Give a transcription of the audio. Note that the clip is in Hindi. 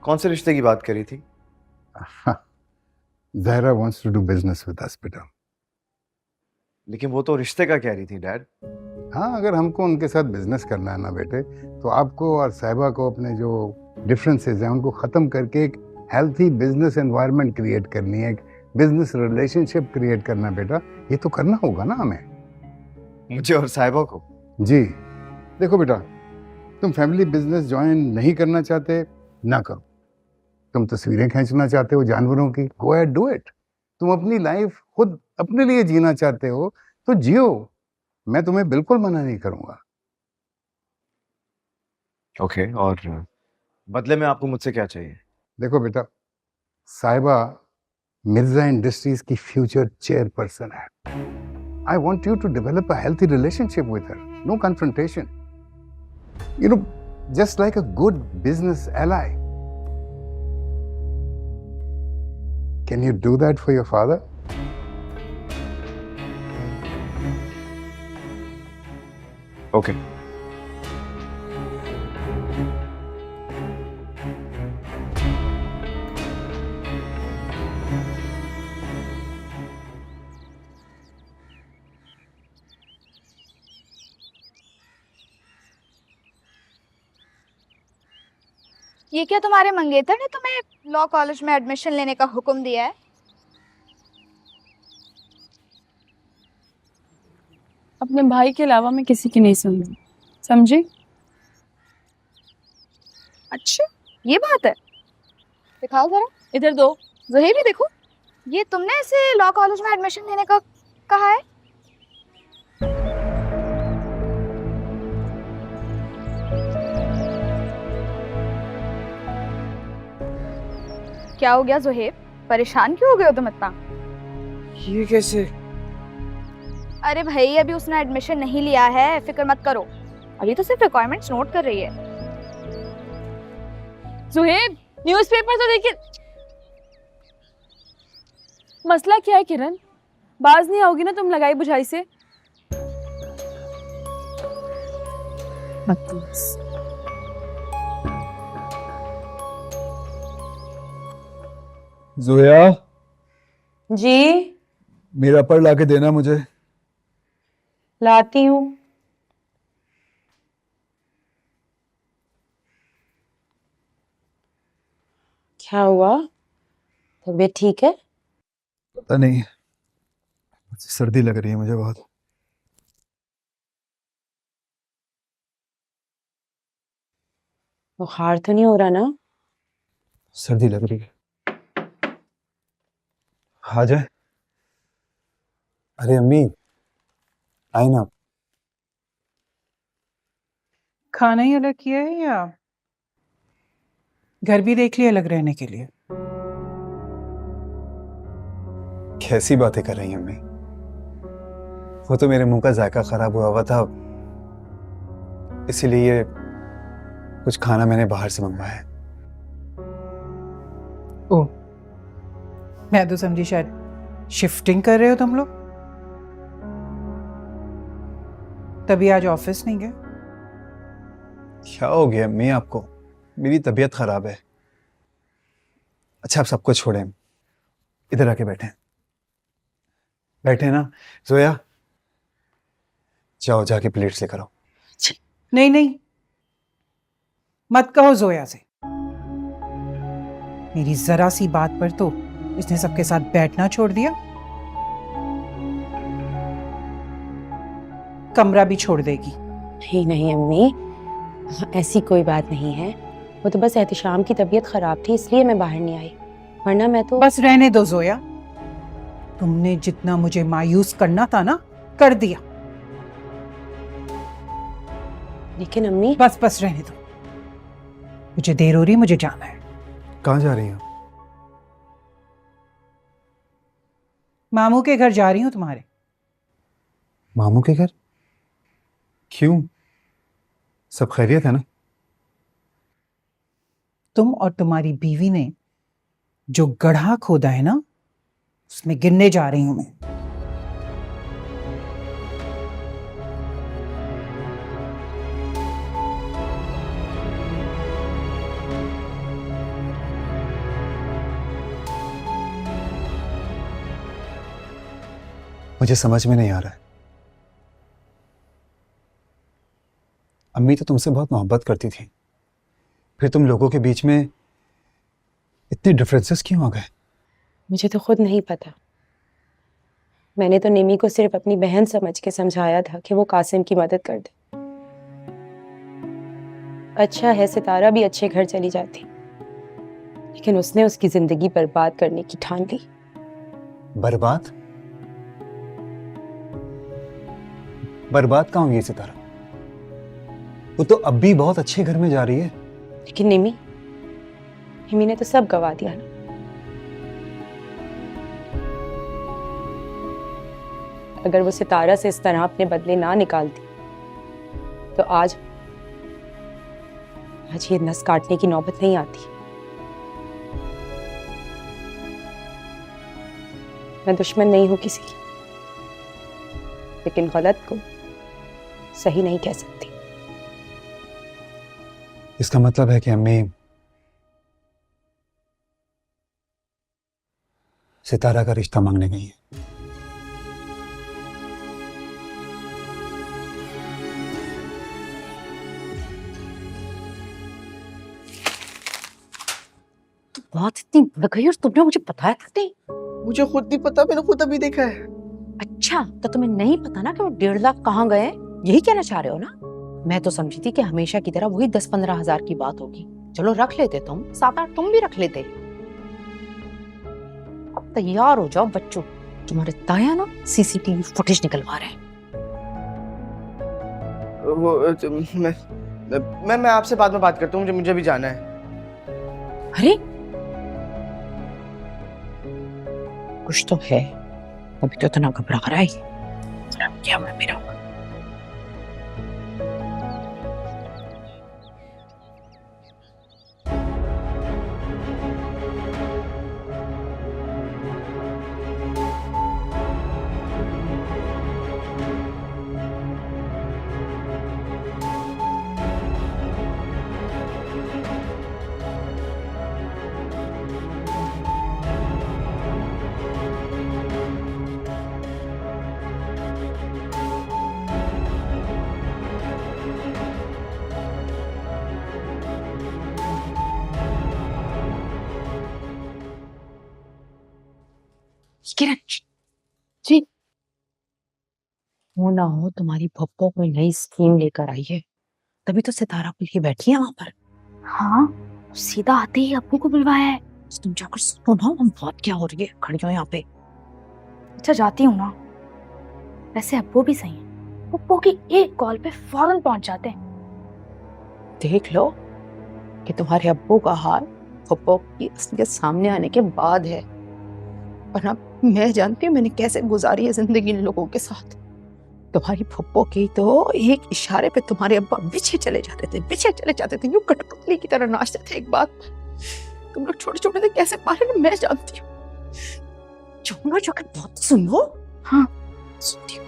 कौन से रिश्ते की बात करी थी? Zahra wants to do business with us, बेटा। लेकिन वो तो रिश्ते का कह रही थी डैड। हाँ, अगर हमको उनके साथ बिजनेस करना है ना बेटे, तो आपको और साहिबा को अपने जो डिफरेंसेस हैं उनको ख़त्म करके एक हेल्थी बिजनेस एनवायरनमेंट क्रिएट करनी है, एक बिजनेस रिलेशनशिप क्रिएट करना है बेटा। ये तो करना होगा ना हमें। मुझे और साहिबा को? जी। देखो बेटा, तुम फैमिली बिजनेस ज्वाइन नहीं करना चाहते, ना करो। तुम तस्वीरें खींचना चाहते हो जानवरों की, गो एंड डू इट। तुम अपनी लाइफ खुद अपने लिए जीना चाहते हो तो जियो, मैं तुम्हें बिल्कुल मना नहीं करूंगा। ओके, और बदले में आपको मुझसे क्या चाहिए? देखो बेटा, साहिबा मिर्जा इंडस्ट्रीज की फ्यूचर चेयरपर्सन है। I want you to develop a healthy relationship with her, no confrontation, you know, just like a good business ally. Can you do that for your father? Okay. ये क्या तुम्हारे मंगेतर ने तुम्हें लॉ कॉलेज में एडमिशन लेने का हुक्म दिया है? अपने भाई के अलावा मैं किसी की नहीं सुन रही, समझी? अच्छा, ये बात है। दिखाओ जरा। इधर दो। ज़ुहैब, भी देखो, ये तुमने इसे लॉ कॉलेज में एडमिशन लेने का कहा है? क्या हो गया ज़ुहैब? परेशान क्यों हो गए हो तुम इतना? ये कैसे? अरे भाई, अभी उसने एडमिशन नहीं लिया है, फिक्र मत करो। अभी तो सिर्फ रिक्वायरमेंट्स नोट कर रही है। ज़ुहैब, न्यूज़पेपर तो देखिए। मसला क्या है किरण? बाज नहीं आओगी ना तुम लगाई बुझाई से? बदतमीज। जोया, जी मेरा पर लाके देना मुझे। लाती हूँ। क्या हुआ? तबीयत ठीक है? पता नहीं, सर्दी लग रही है मुझे बहुत। बुखार तो नहीं हो रहा ना? सर्दी लग रही है। आ जाए। अरे अम्मी, आए ना। खाना ही अलग किया है या घर भी देख लिया अलग रहने के लिए? कैसी बातें कर रही हैं अम्मी? वो तो मेरे मुंह का जायका खराब हुआ था, इसीलिए कुछ खाना मैंने बाहर से मंगवाया है। ओह, मैं तो समझी शायद शिफ्टिंग कर रहे हो तुम लोग। तभी आज ऑफिस नहीं गए? क्या हो गया अम्मी आपको? मेरी तबीयत खराब है। अच्छा, आप सबको छोड़ें, इधर आके बैठे। बैठे ना। जोया, जाओ जाके प्लेट्स लेकर आओ। नहीं नहीं, मत कहो जोया से। मेरी जरा सी बात पर तो इसने सबके साथ बैठना छोड़ दिया, कमरा भी छोड़ देगी। नहीं नहीं अम्मी, ऐसी कोई बात नहीं है। वो तो बस एहतिशाम की तबीयत खराब थी, इसलिए मैं बाहर नहीं आई, वरना मैं तो। बस रहने दो जोया, तुमने जितना मुझे मायूस करना था ना, कर दिया। लेकिन अम्मी। बस बस रहने दो, मुझे देर हो रही, मुझे जाना है। कहाँ जा रही हैं? मामू के घर जा रही हूँ तुम्हारे। मामू के घर? क्यों? सब खैरियत है ना? तुम और तुम्हारी बीवी ने जो गड्ढा खोदा है ना, उसमें गिरने जा रही हूं मैं। मुझे समझ में नहीं आ रहा है। अम्मी तो तुमसे बहुत मोहब्बत करती थी, फिर तुम लोगों के बीच में इतने डिफरेंसेस क्यों आ गए? मुझे तो खुद नहीं पता। मैंने तो निमी को सिर्फ अपनी बहन समझ के समझाया था कि वो कासिम की मदद कर दे। अच्छा है सितारा भी अच्छे घर चली जाती, लेकिन उसने उसकी जिंदगी बर्बाद करने की ठान ली। बर्बाद? बर्बाद कहाँ हुई है सितारा? वो तो अब भी बहुत अच्छे घर में जा रही है। लेकिन निमी ने तो सब गवा दिया ना। अगर वो सितारा से इस तरह अपने बदले ना निकालती तो आज ये नस काटने की नौबत नहीं आती। मैं दुश्मन नहीं हूं किसी की, लेकिन गलत को सही नहीं कह सकती। इसका मतलब है कि अम्मी सितारा का रिश्ता मांगने गई है। बात इतनी बढ़ गई और तुमने मुझे बताया तक नहीं। मुझे खुद नहीं पता, मैंने खुद अभी देखा है। अच्छा, तो तुम्हें नहीं पता ना कि वो 1.5 लाख कहाँ गए? यही कहना चाह रहे हो ना? मैं तो समझी थी कि हमेशा की तरह वही 10-15 हजार की बात होगी। चलो रख लेते, तुम 7-8 तुम भी रख लेते। अब तैयार हो जाओ बच्चों, तुम्हारे ताया ना सीसीटीवी फुटेज निकलवा रहे हैं। मैं आपसे बाद में बात करता हूँ, मुझे भी जाना है। अरे कुछ तो है, अभी तो इतना घबरा रहा है। क्या मैं मेरा किरण जी, वो ना हो तुम्हारी पप्पो कोई नई स्कीम लेकर आई है, तभी तो सितारा को लिए बैठी है वहां पर। हाँ, सीधा आते ही अप्पू को बुलवाया है। तुम जाकर सुनो ना, हम बात क्या हो रही है, खड़ी हो यहाँ पे। अच्छा जाती हूँ ना। वैसे अप्पू भी सही है, पप्पू की एक कॉल पे फौरन पहुंच जाते हैं। देख लो कि तुम्हारे अब्बू का हाल पप्पो की असलियत सामने आने के बाद है, वरना मैं जानती हूँ मैंने कैसे गुजारी है जिंदगी इन लोगों के साथ। तुम्हारी फप्पो की तो एक इशारे पे तुम्हारे अब्बा पीछे चले जाते थे, यूं कठपुतली की तरह नाचते थे। एक बात तुम लोग छोटे छोटे थे, कैसे मारे ना मैं जानती हूँ। जो बहुत सुन लो। हाँ सुनती हूँ।